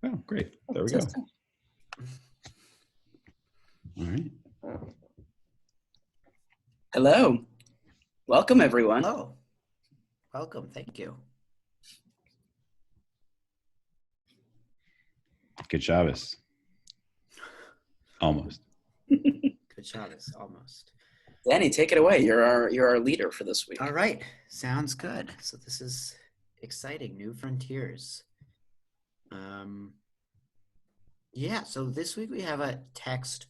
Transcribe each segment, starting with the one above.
Oh, great. There we go. All right. Hello. Welcome, everyone. Hello. Welcome. Thank you. Good Shabbos. Almost. Good Shabbos, almost. Danny, take it away. You're our leader for this week. All right. Sounds good. So this is exciting. New frontiers. Yeah, so this week we have a text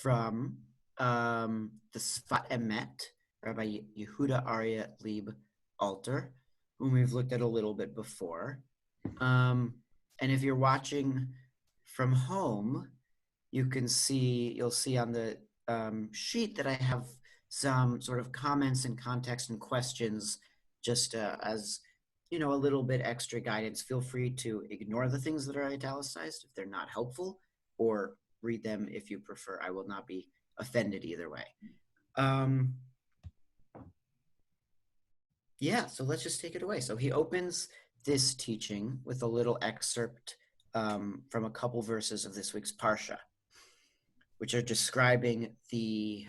from the Sfat Emet, Rabbi Yehuda Arya Lieb Alter, whom we've looked at a little bit before. And if you're watching from home, you'll see on the sheet that I have some sort of comments and context and questions just as a little bit extra guidance. Feel free to ignore the things that are italicized if they're not helpful, or read them if you prefer. I will not be offended either way. Yeah, so let's just take it away. So he opens this teaching with a little excerpt from a couple verses of this week's Parshah, which are describing the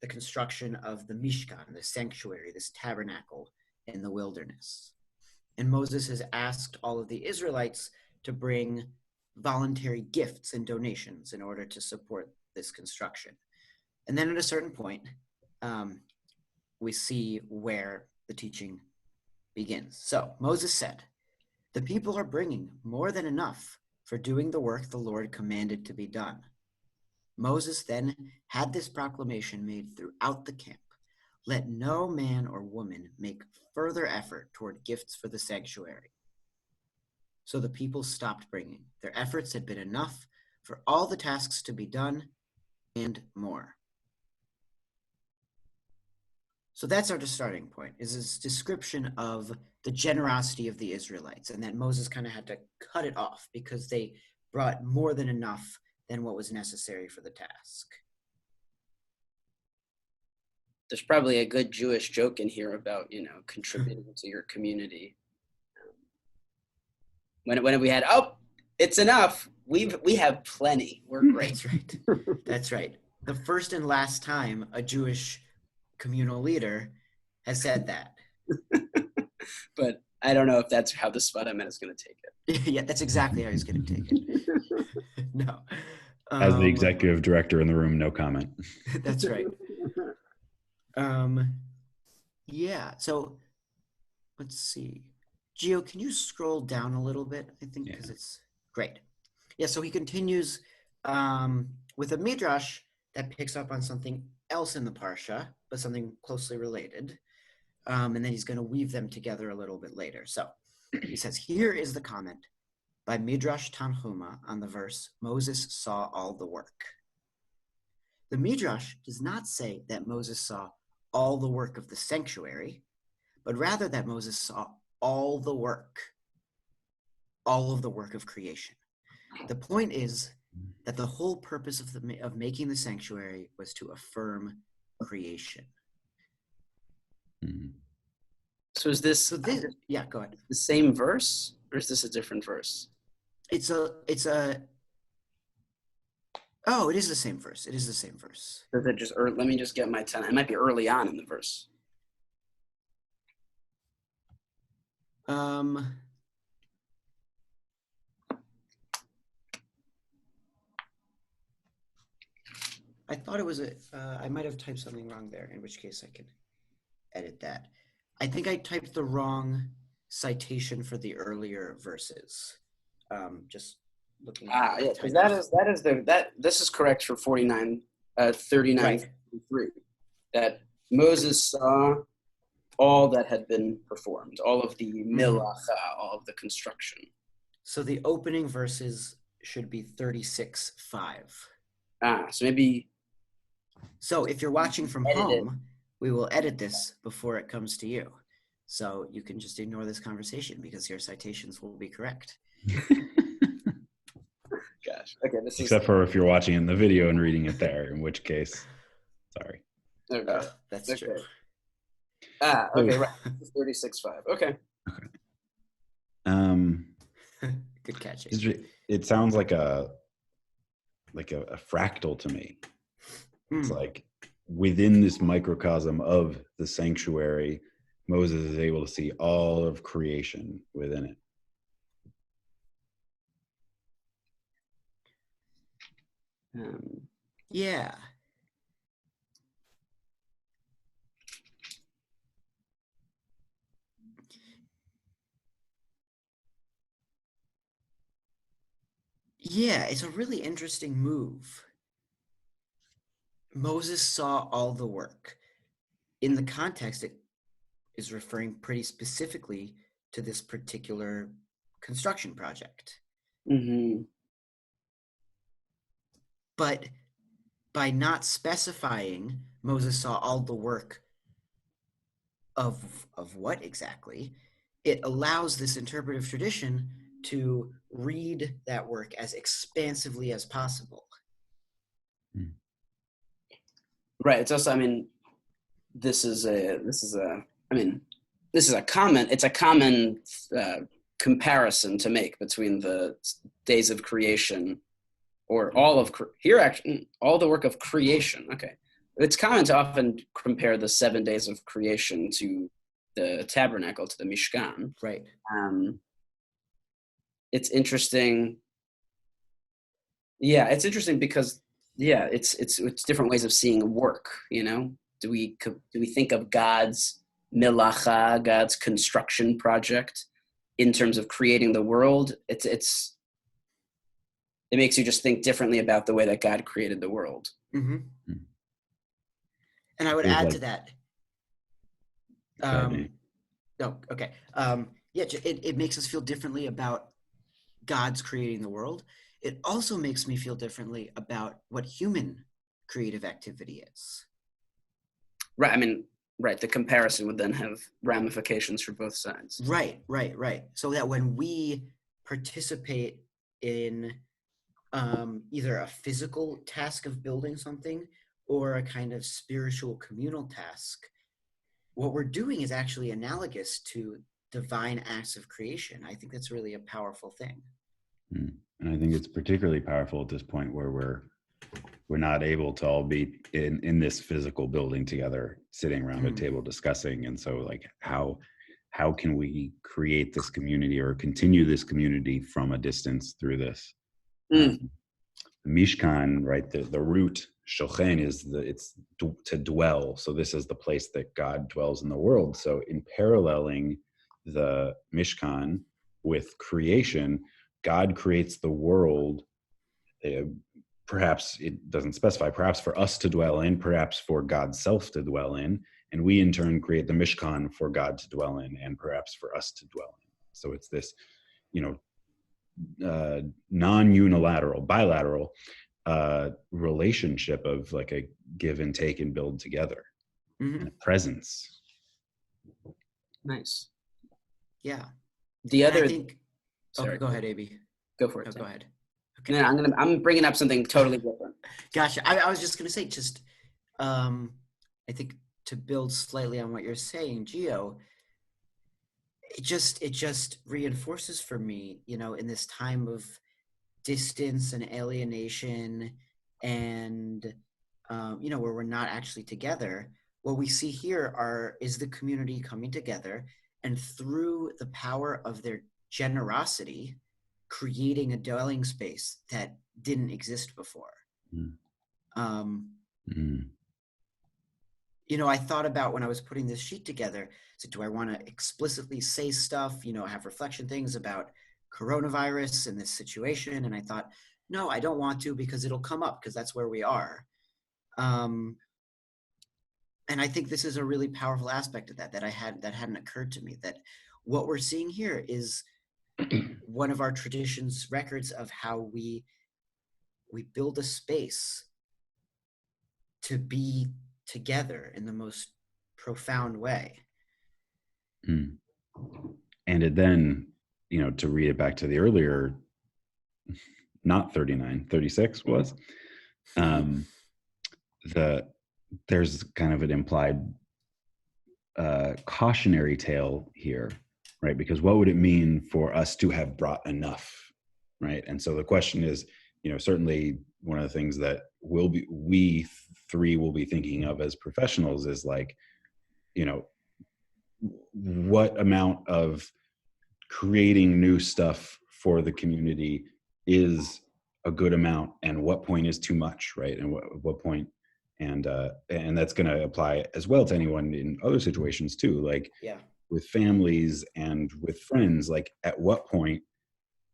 construction of the Mishkan, the sanctuary, this tabernacle in the wilderness. And Moses has asked all of the Israelites to bring voluntary gifts and donations in order to support this construction. And then at a certain point, we see where the teaching begins. So Moses said, "The people are bringing more than enough for doing the work the Lord commanded to be done." Moses then had this proclamation made throughout the camp: "Let no man or woman make further effort toward gifts for the sanctuary." So the people stopped bringing. Their efforts had been enough for all the tasks to be done and more. So that's our starting point, is this description of the generosity of the Israelites, and that Moses kind of had to cut it off because they brought more than enough than what was necessary for the task. There's probably a good Jewish joke in here about, contributing to your community. When we had, it's enough. We have plenty. We're great. That's right. That's right. The first and last time a Jewish communal leader has said that. But I don't know if that's how the Sfat Emet is going to take it. Yeah, that's exactly how he's going to take it. No. As the executive director in the room, no comment. That's right. Yeah, so let's see. Geo, can you scroll down a little bit? I think because it's great. Yeah, so he continues with a midrash that picks up on something else in the Parsha, but something closely related. And then he's going to weave them together a little bit later. So he says, here is the comment by Midrash Tanhuma on the verse, Moses saw all the work. The Midrash does not say that Moses saw all the work of the sanctuary, but rather that Moses saw all the work, all of the work of creation. The point is that the whole purpose of making the sanctuary was to affirm creation. Mm-hmm. So is this? Yeah, go ahead. The same verse, or is this a different verse? It is the same verse. It is the same verse. Or is it just? Or let me just get my 10. It might be early on in the verse. I thought it was I might have typed something wrong there, in which case I can edit that. I think I typed the wrong citation for the earlier verses. Just looking at yeah, because this is correct for 39, 39, right. 3. That Moses saw all that had been performed, all of the milacha, all of the construction. So the opening verses should be 36:5. So maybe. So if you're watching from home, we will edit this before it comes to you. So you can just ignore this conversation because your citations will be correct. Gosh. Okay. Except for if you're watching in the video and reading it there, in which case, sorry. Okay. That's true. Okay, right. 36:5. Okay. Good catching. It sounds like a fractal to me. It's like within this microcosm of the sanctuary, Moses is able to see all of creation within it. Yeah. Yeah, it's a really interesting move. Moses saw all the work. In the context, it is referring pretty specifically to this particular construction project. Mm-hmm. But by not specifying Moses saw all the work of what exactly, it allows this interpretive tradition to read that work as expansively as possible. Right. It's also, I mean, this is a common comparison to make between the days of creation, or all the work of creation. Okay. It's common to often compare the 7 days of creation to the tabernacle, to the Mishkan. Right. It's interesting. Yeah, it's interesting because it's different ways of seeing work. You know, do we think of God's milacha, God's construction project, in terms of creating the world? It makes you just think differently about the way that God created the world. Mm-hmm. And I would add to that. Okay. It makes us feel differently about God's creating the world. It also makes me feel differently about what human creative activity is. Right. I mean, right. The comparison would then have ramifications for both sides. Right. So that when we participate in either a physical task of building something or a kind of spiritual communal task, what we're doing is actually analogous to divine acts of creation. I think that's really a powerful thing. And I think it's particularly powerful at this point where we're not able to all be in this physical building together, sitting around a table discussing. And so, like, how can we create this community or continue this community from a distance through this? The Mishkan, right? The root shochen it's to dwell. So this is the place that God dwells in the world. So in paralleling the Mishkan with creation, God creates the world. Perhaps it doesn't specify, perhaps for us to dwell in, perhaps for God's self to dwell in. And we in turn create the Mishkan for God to dwell in and perhaps for us to dwell in. So it's this, non-unilateral, bilateral relationship of like a give and take and build together, and a presence. Nice. Yeah. The other. Sorry. Go ahead, Abe. Go for it. No, go ahead. Okay. No, I'm bringing up something totally different. Gotcha. I was just gonna say, I think to build slightly on what you're saying, Geo, it just reinforces for me, in this time of distance and alienation and, where we're not actually together, what we see here is the community coming together and through the power of their generosity, creating a dwelling space that didn't exist before. I thought about when I was putting this sheet together, so do I want to explicitly say stuff, have reflection things about coronavirus and this situation? And I thought, no, I don't want to, because it'll come up because that's where we are. And I think this is a really powerful aspect of that hadn't occurred to me, that what we're seeing here is one of our tradition's records of how we build a space to be together in the most profound way. And it then, to read it back to the earlier, not 39, 36 was, there's kind of an implied cautionary tale here, right? Because what would it mean for us to have brought enough right? And so the question is, certainly one of the things that we three will be thinking of as professionals is like, what amount of creating new stuff for the community is a good amount, and what point is too much, right? And what point, and that's going to apply as well to anyone in other situations too, like with families and with friends. Like, at what point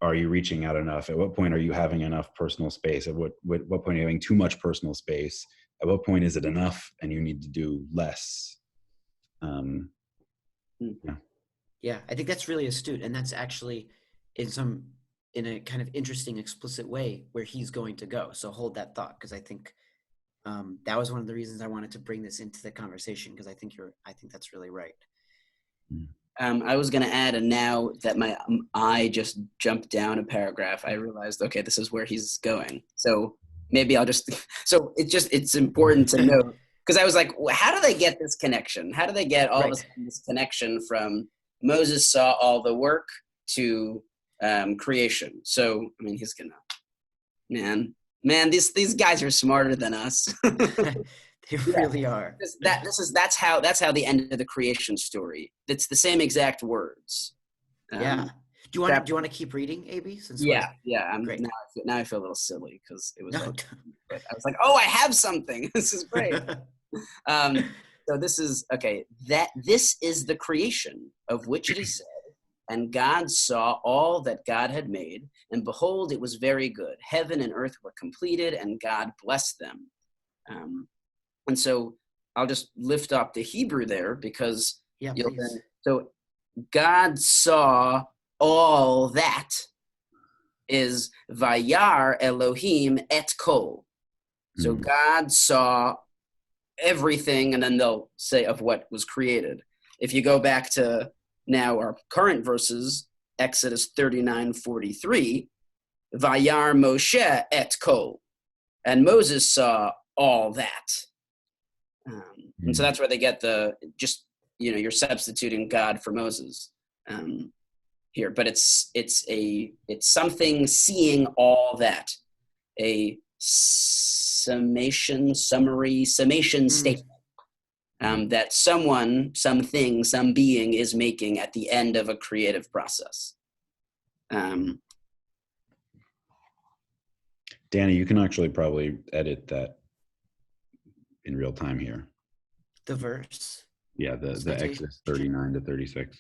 are you reaching out enough? At what point are you having enough personal space? At what point are you having too much personal space? At what point is it enough and you need to do less? Yeah, I think that's really astute, and that's actually in a kind of interesting, explicit way where he's going to go. So hold that thought, because I think that was one of the reasons I wanted to bring this into the conversation, because I think that's really right. I was going to add, and now that my eye just jumped down a paragraph, I realized, okay, this is where he's going. So maybe I'll just. So it's important to note, because I was like, well, how do they get this connection? How do they get all this connection from Moses saw all the work to creation? So, I mean, he's gonna, man, these guys are smarter than us. They really are. That's how the end of the creation story. It's the same exact words. Do you want to keep reading, Abe? Great. Now I feel a little silly because it was. I was like, oh, I have something. This is great. So this is okay. This is the creation of which it is said, and God saw all that God had made, and behold, it was very good. Heaven and earth were completed, and God blessed them. And so I'll just lift up the Hebrew there, because so God saw all that is Vayar Elohim et kol. So God saw everything, and then they'll say of what was created. If you go back to now our current verses, Exodus 39:43, Vayar Moshe et kol, and Moses saw all that. And so that's where they get you're substituting God for Moses here, but it's something seeing all that, a summation statement that someone, something, some being is making at the end of a creative process. Danny, you can actually probably edit that in real time here. The verse. Yeah, the Exodus 39 to 36.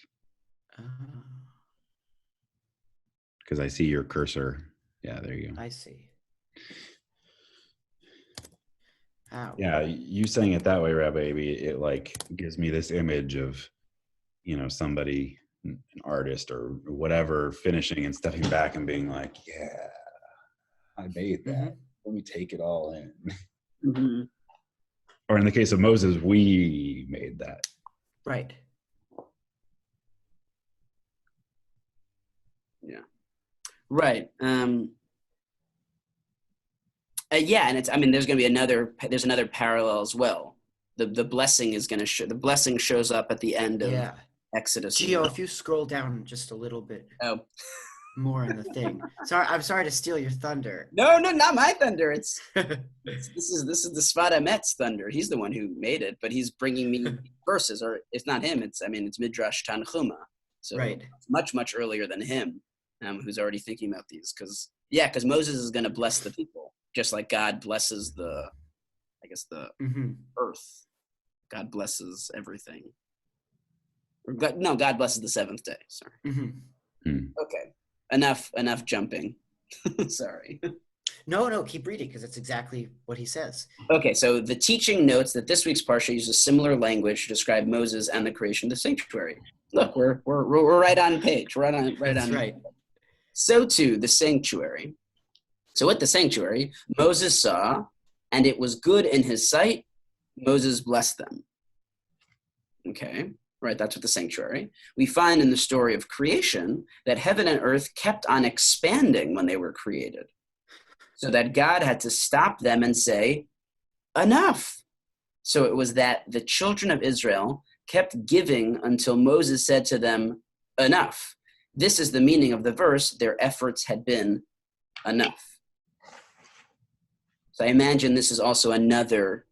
Because I see your cursor. Yeah, there you go. I see. Ow. Yeah, you saying it that way, Rabbi Abe, it like gives me this image of, somebody, an artist or whatever, finishing and stepping back and being like, yeah, I made that. Mm-hmm. Let me take it all in. Mm-hmm. Or in the case of Moses, we made that. Right. Yeah. Right. And there's going to be there's another parallel as well. The blessing is going to the blessing shows up at the end of Exodus. Geo, if you scroll down just a little bit. Oh. More in the thing. I'm sorry to steal your thunder. No, not my thunder. This is the Sfat Emet's thunder. He's the one who made it, but he's bringing me verses, or it's not him. It's Midrash Tanchuma. So it's much earlier than him, who's already thinking about these. Because Moses is going to bless the people, just like God blesses the earth. God blesses everything. God blesses the seventh day. Sorry. Okay. Enough jumping. Sorry. No, keep reading, because it's exactly what he says. Okay, so the teaching notes that this week's Parsha uses similar language to describe Moses and the creation of the sanctuary. Look, we're right on page. We're right on. Right. So too the sanctuary. So at the sanctuary, Moses saw, and it was good in his sight. Moses blessed them. Okay. Right, that's what the sanctuary. We find in the story of creation that heaven and earth kept on expanding when they were created, so that God had to stop them and say, enough. So it was that the children of Israel kept giving until Moses said to them, enough. This is the meaning of the verse, their efforts had been enough. So I imagine this is also another,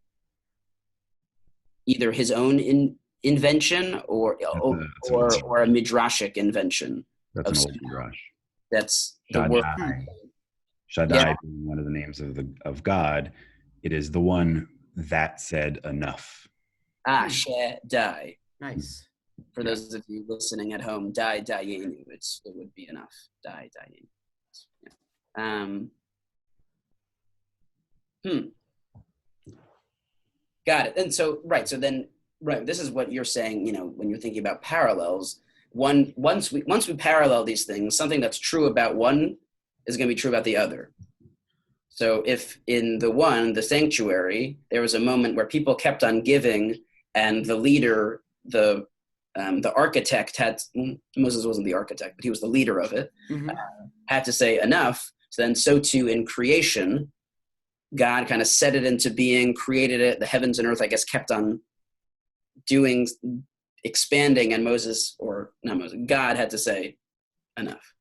either his own invention or That's a midrashic invention. That's an old midrash. That's the word. Shaddai being one of the names of God. It is the one that said enough. Shaddai. Nice. For those of you listening at home, dayenu. It would be enough. Dayenu. Got it. And so, this is what you're saying, when you're thinking about parallels. Once we parallel these things, something that's true about one is going to be true about the other. So if in the sanctuary, there was a moment where people kept on giving, and the leader, the architect Moses wasn't the architect, but he was the leader of it, had to say enough. So too in creation, God kind of set it into being, created it. The heavens and earth, I guess, kept on expanding, and God had to say enough.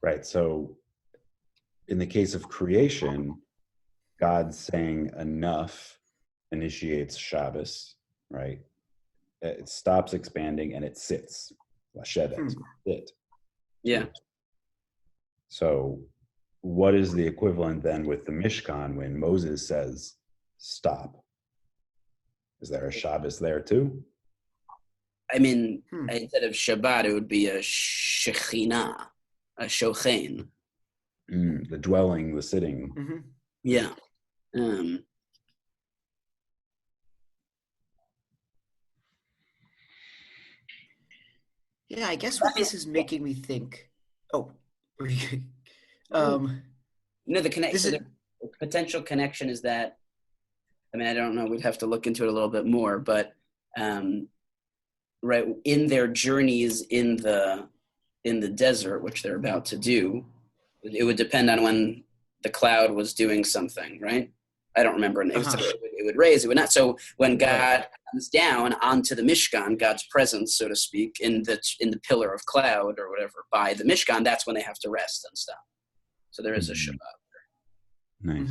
Right. So in the case of creation, God saying enough initiates Shabbos, right? It stops expanding and it sits. Sit. Yeah. So what is the equivalent then with the Mishkan when Moses says stop? Is there a Shabbos there too? I mean, instead of Shabbat, it would be a Shekhinah, a Shochen. The dwelling, the sitting. Yeah. Yeah, I guess what this is making me think. Oh, the potential connection is that. I mean, I don't know. We'd have to look into it a little bit more, but right in their journeys in the desert, which they're about to do, it would depend on when the cloud was doing something, right? I don't remember. It would raise, it would not. So when God comes down onto the Mishkan, God's presence, so to speak, in the pillar of cloud or whatever by the Mishkan, that's when they have to rest and stop. So there is a Shabbat. Nice.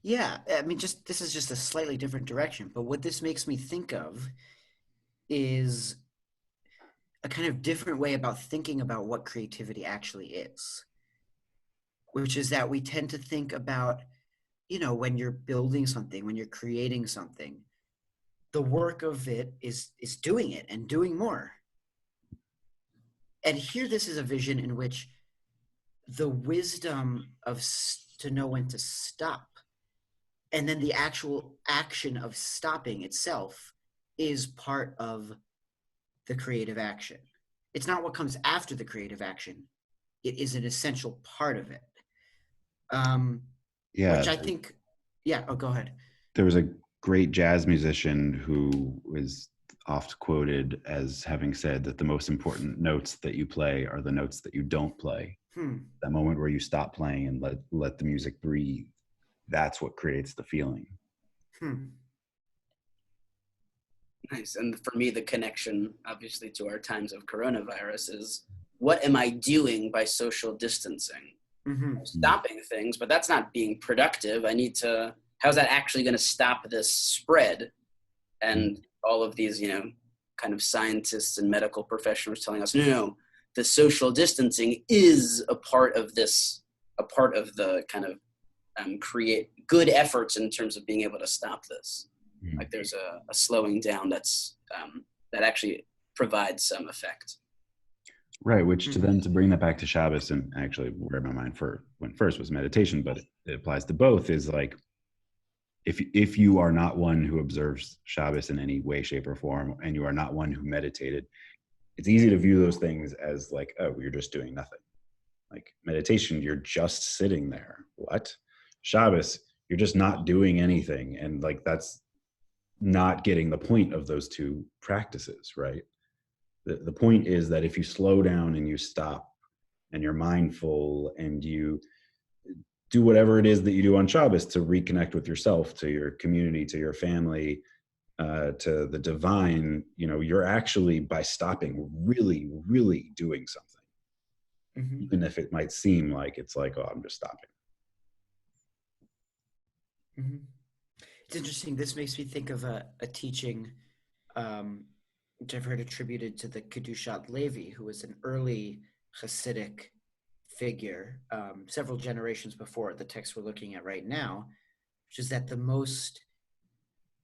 Yeah, I mean, this is just a slightly different direction, but what this makes me think of is a kind of different way about thinking about what creativity actually is, which is that we tend to think about, when you're building something, when you're creating something, the work of it is doing it and doing more. And here, this is a vision in which the wisdom to know when to stop, and then the actual action of stopping itself is part of the creative action. It's not what comes after the creative action. It is an essential part of it. Which I think, go ahead. There was a great jazz musician who is oft quoted as having said that the most important notes that you play are the notes that you don't play. That moment where you stop playing and let the music breathe. That's what creates the feeling. Nice. And for me, the connection, obviously, to our times of coronavirus is, what am I doing by social distancing? Stopping things, but that's not being productive. How's that actually going to stop this spread? And all of these, kind of scientists and medical professionals telling us, no, the social distancing is a part of the kind of create good efforts in terms of being able to stop this. Like there's a slowing down that actually provides some effect. Right, which to bring that back to Shabbos, and actually where my mind went first was meditation, but it applies to both, is like, if you are not one who observes Shabbos in any way, shape, or form, and you are not one who meditated, it's easy to view those things as like, oh, you're just doing nothing. Like meditation, you're just sitting there. What? Shabbos, you're just not doing anything. And like, that's not getting the point of those two practices, right? The point is that if you slow down and you stop and you're mindful and you do whatever it is that you do on Shabbos to reconnect with yourself, to your community, to your family, to the divine, you're actually, by stopping, really, really doing something, even if it might seem like it's like, oh, I'm just stopping. It's interesting. This makes me think of a teaching which I've heard attributed to the Kedushat Levi, who was an early Hasidic figure several generations before the text we're looking at right now, which is that the most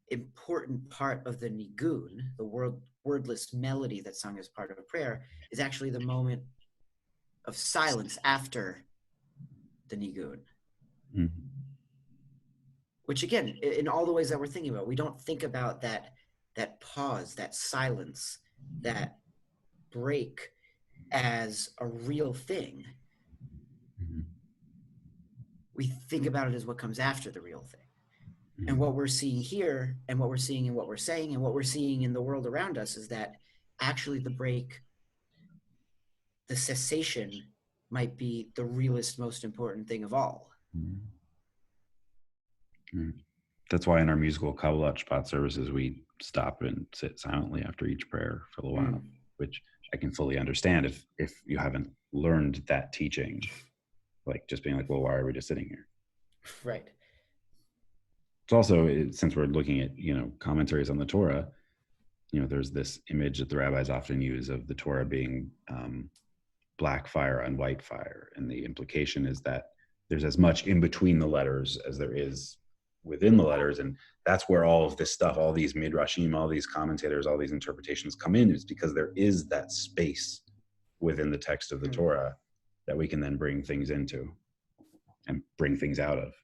important part of the nigun, the wordless melody that's sung as part of a prayer, is actually the moment of silence after the nigun. Which again, in all the ways that we're thinking about, we don't think about that pause, that silence, that break as a real thing. We think about it as what comes after the real thing. And what we're seeing here, and what we're seeing in what we're saying, and what we're seeing in the world around us is that actually the break, the cessation, might be the realest, most important thing of all. That's why in our musical Kabbalat Shabbat services, we stop and sit silently after each prayer for a little while, which I can fully understand if you haven't learned that teaching, like just being like, well, why are we just sitting here? Right. It's also, since we're looking at, commentaries on the Torah, there's this image that the rabbis often use of the Torah being black fire on white fire. And the implication is that there's as much in between the letters as there is within the letters. And that's where all of this stuff, all these midrashim, all these commentators, all these interpretations come in, is because there is that space within the text of the Torah that we can then bring things into and bring things out of.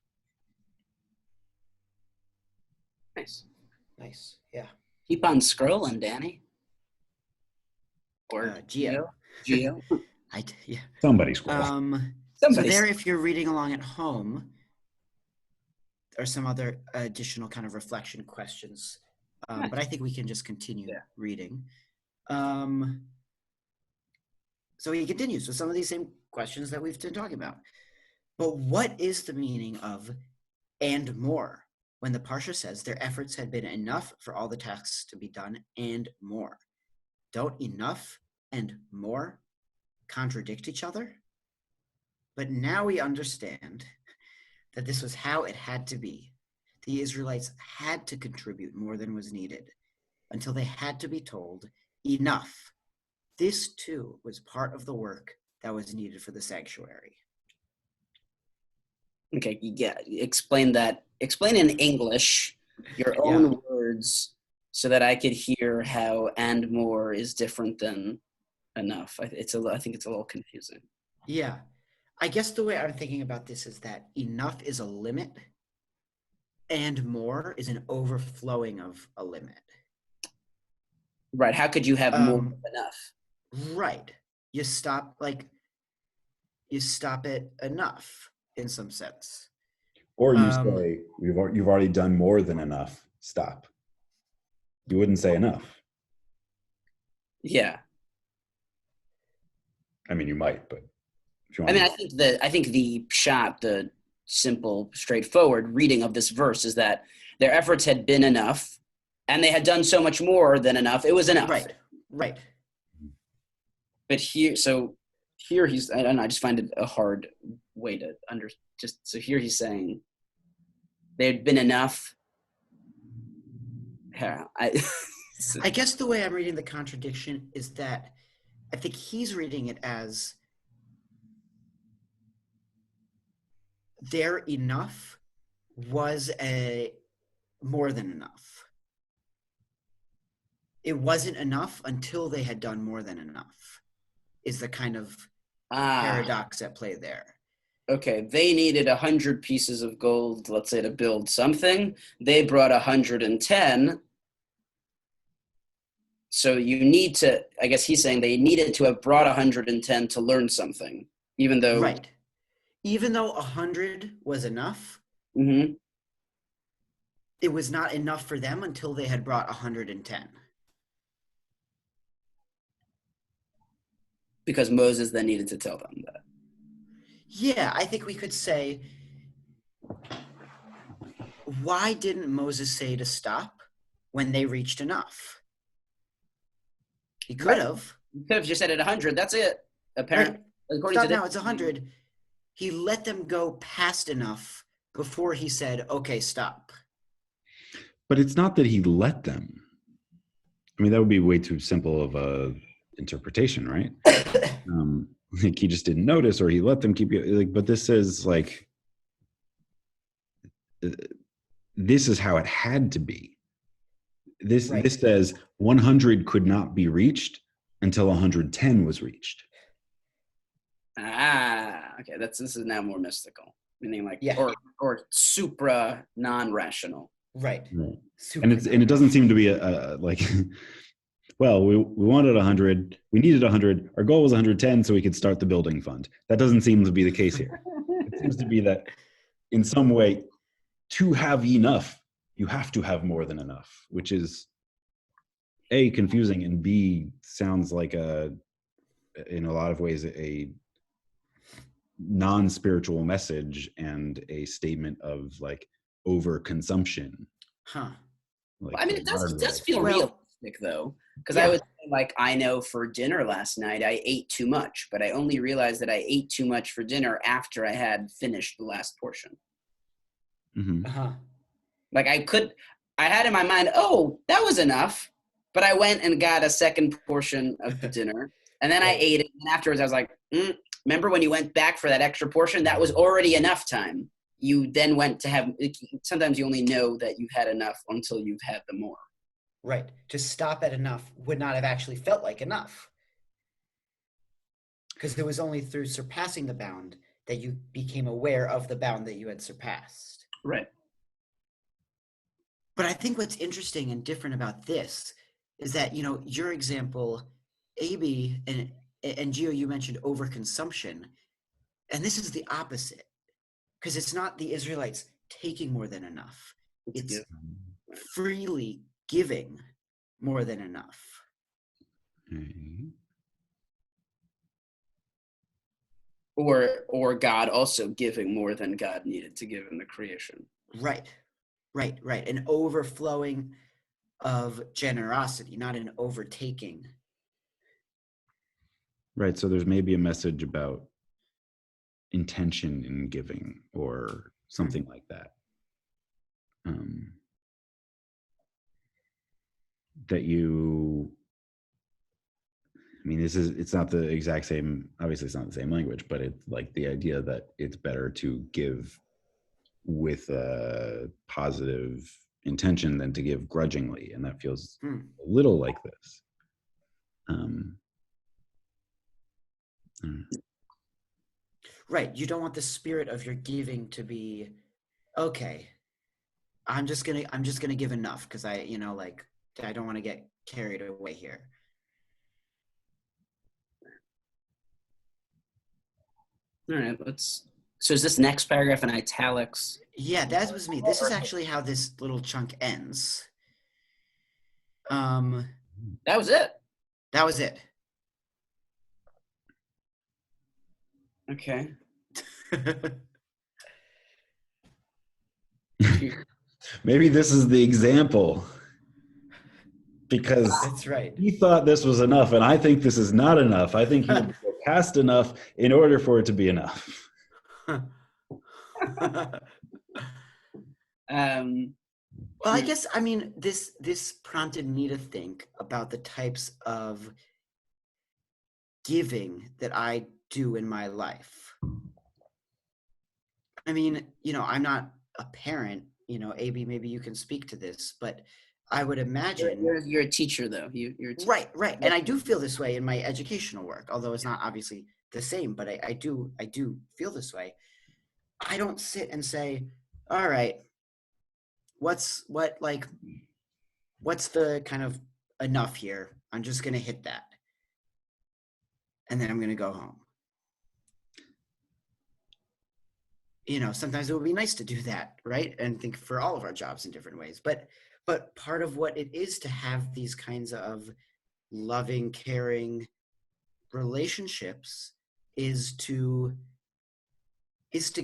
Nice. Yeah. Keep on scrolling, Danny. Or Geo. Yeah. Somebody scroll. So there, if you're reading along at home, there are some other additional kind of reflection questions, but I think we can just continue reading. So he continues with some of these same questions that we've been talking about. But what is the meaning of "and more" when the Parsha says their efforts had been enough for all the tasks to be done and more? Don't enough and more contradict each other? But now we understand that this was how it had to be. The Israelites had to contribute more than was needed until they had to be told, enough. This too was part of the work that was needed for the sanctuary. Okay, yeah, explain that. Explain in English your own words so that I could hear how "and more" is different than "enough." I think it's a little confusing. Yeah. I guess the way I'm thinking about this is that enough is a limit and more is an overflowing of a limit. Right. How could you have more than enough? Right. You stop it enough in some sense. Or you say, you've already done more than enough. Stop. You wouldn't say enough. Yeah. I mean, you might, but if you want I think the pshat, the simple, straightforward reading of this verse is that their efforts had been enough, and they had done so much more than enough. It was enough. Right. But here he's, I don't know, I just find it a hard way to so here he's saying they had been enough. Yeah, I guess the way I'm reading the contradiction is that I think he's reading it as their enough was a more than enough. It wasn't enough until they had done more than enough, is the kind of paradox at play there. Okay, they needed 100 pieces of gold, let's say, to build something. They brought 110. So you need to, I guess he's saying they needed to have brought 110 to learn something, even though... Right. Even though 100 was enough, it was not enough for them until they had brought 110. Because Moses then needed to tell them that. Yeah, I think we could say, why didn't Moses say to stop? when they reached enough. He could Right. have. You could have just said at 100. That's it. Apparently, according Stop to now, this, it's 100. He let them go past enough before he said, okay, stop. But it's not that he let them. I mean, that would be way too simple of a interpretation, right? Like he just didn't notice, or he let them keep like. But this says like this is how it had to be. This Right. this says 100 could not be reached until 110 was reached. Okay. This is now more mystical, meaning like Yeah. or supra non-rational. Right. And it doesn't seem to be a like. Well, we wanted 100. We needed 100. Our goal was 110, so we could start the building fund. That doesn't seem to be the case here. It seems to be that in some way, to have enough, you have to have more than enough, which is A, confusing, and B, sounds like in a lot of ways, a non-spiritual message and a statement of like overconsumption. Huh. Like, well, I mean, it does feel realistic though, because yeah. I would say, like, I know for dinner last night I ate too much, but I only realized that I ate too much for dinner after I had finished the last portion. Mm-hmm. Like I had in my mind, oh, that was enough, but I went and got a second portion of the dinner, and then I ate it, and afterwards I was like, remember when you went back for that extra portion? That was already enough time. You then went to have, sometimes you only know that you've had enough until you've had the more. Right. To stop at enough would not have actually felt like enough. Because it was only through surpassing the bound that you became aware of the bound that you had surpassed. Right. But I think what's interesting and different about this is that, you know, your example, Abe and Geo, you mentioned overconsumption. And this is the opposite. Because it's not the Israelites taking more than enough. It's freely giving more than enough. Mm-hmm. Or God also giving more than God needed to give in the creation. Right. An overflowing of generosity, not an overtaking. Right. So there's maybe a message about intention in giving or something like that. That you, I mean, it's not the exact same, obviously it's not the same language, but it's like the idea that it's better to give with a positive intention than to give grudgingly. And that feels a little like this. Right. You don't want the spirit of your giving to be, okay, I'm just gonna give enough because I don't want to get carried away here. All right, so is this next paragraph in italics? Yeah, that was me. This is actually how this little chunk ends. That was it. That was it. Okay. Maybe this is the example. Because that's right. He thought this was enough, and I think this is not enough. I think he would go past enough in order for it to be enough. Well, I guess, I mean, this prompted me to think about the types of giving that I do in my life. I mean, you know, I'm not a parent, you know, Abe, maybe you can speak to this, but I would imagine you're a teacher though. You're a teacher. Right. And I do feel this way in my educational work, although it's not obviously the same, but I do feel this way. I don't sit and say, all right, what's the kind of enough here? I'm just going to hit that. And then I'm going to go home. You know, sometimes it would be nice to do that, right? And think for all of our jobs in different ways. But part of what it is to have these kinds of loving, caring relationships is to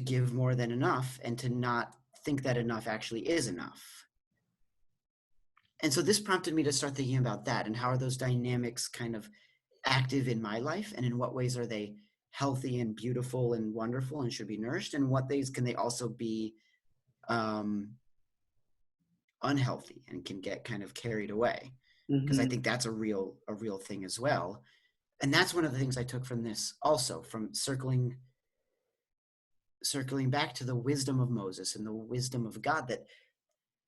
give more than enough and to not think that enough actually is enough. And so this prompted me to start thinking about that, and how are those dynamics kind of active in my life, and in what ways are they healthy and beautiful and wonderful and should be nourished, and what ways can they also be unhealthy and can get kind of carried away, because I think that's a real thing as well. And that's one of the things I took from this, also from circling back to the wisdom of Moses and the wisdom of God, that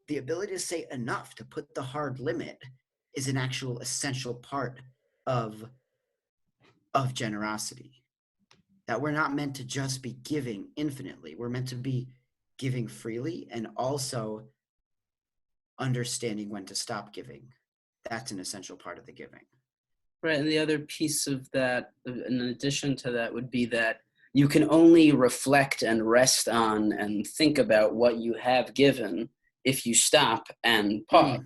the ability to say enough, to put the hard limit, is an actual essential part of generosity. That we're not meant to just be giving infinitely. We're meant to be giving freely, and also understanding when to stop giving. That's an essential part of the giving. Right, and the other piece of that, in addition to that, would be that you can only reflect and rest on and think about what you have given if you stop and pause.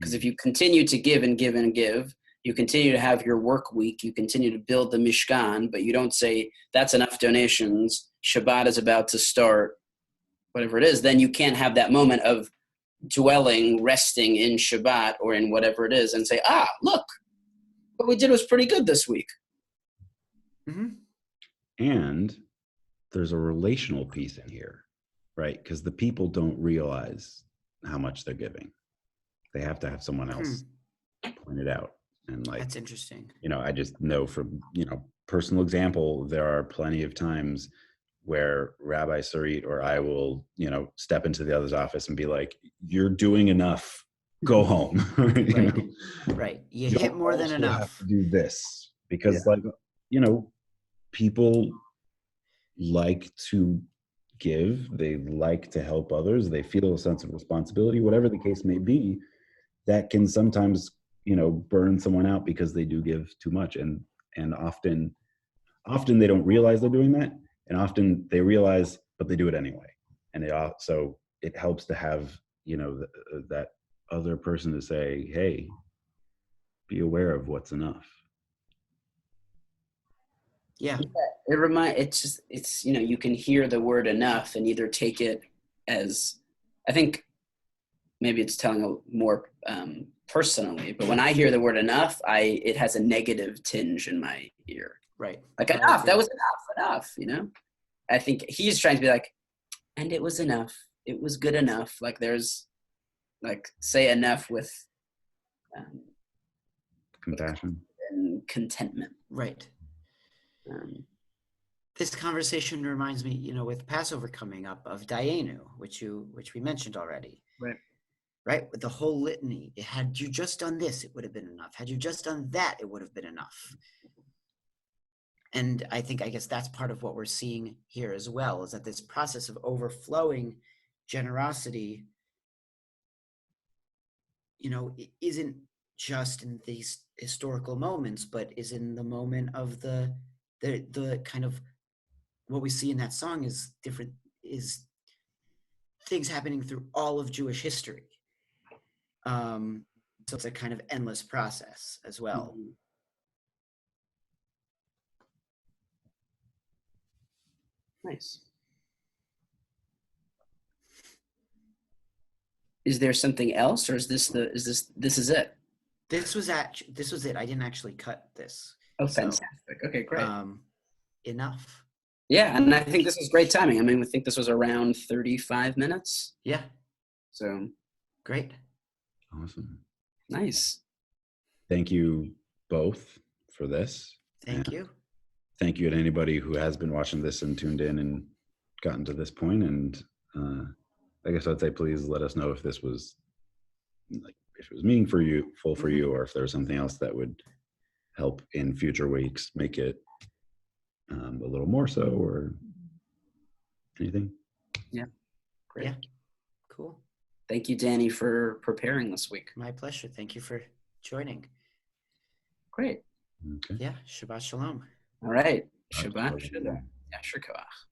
Because if you continue to give and give and give, you continue to have your work week, you continue to build the Mishkan, but you don't say, that's enough donations, Shabbat is about to start, whatever it is, then you can't have that moment of dwelling, resting in Shabbat or in whatever it is, and say, look, what we did was pretty good this week. And there's a relational piece in here, right? Because the people don't realize how much they're giving. They have to have someone else point it out. And like, that's interesting. I just know from, personal example, there are plenty of times where Rabbi Sarit or I will, step into the other's office and be like, you're doing enough, go home. Right. You hit more than enough. Have to do this because people like to give, they like to help others, they feel a sense of responsibility, whatever the case may be, that can sometimes, burn someone out because they do give too much. And often they don't realize they're doing that. And often they realize, but they do it anyway. And it helps to have, that other person to say, hey, be aware of what's enough. Yeah. It's you can hear the word enough and either take it as, I think maybe it's telling more personally, but when I hear the word enough, it has a negative tinge in my ear. Right. Like, enough, that was enough, I think he's trying to be like, and it was enough. It was good enough. Like, there's, like, say enough with compassion and contentment. Right. This conversation reminds me, with Passover coming up, of Dayenu, which we mentioned already. Right? With the whole litany. Had you just done this, it would have been enough. Had you just done that, it would have been enough. And I guess that's part of what we're seeing here as well, is that this process of overflowing generosity, it isn't just in these historical moments, but is in the moment of the kind of what we see in that song is things happening through all of Jewish history. So it's a kind of endless process as well. Nice. Is there something else, or is this it? This was it. I didn't actually cut this. Oh, fantastic. Okay, great. Enough. Yeah, and I think this is great timing. I mean, we think this was around 35 minutes. Yeah. So great. Awesome. Nice. Thank you both for this. Thank you. Thank you to anybody who has been watching this and tuned in and gotten to this point. And I guess I'd say, please let us know if this was if it was meaningful for you, or if there was something else that would help in future weeks, make it a little more so, or anything. Yeah. Great. Yeah. Cool. Thank you, Danny, for preparing this week. My pleasure. Thank you for joining. Great. Okay. Yeah. Shabbat shalom. All right. Shabbat shalom. Yasher koach.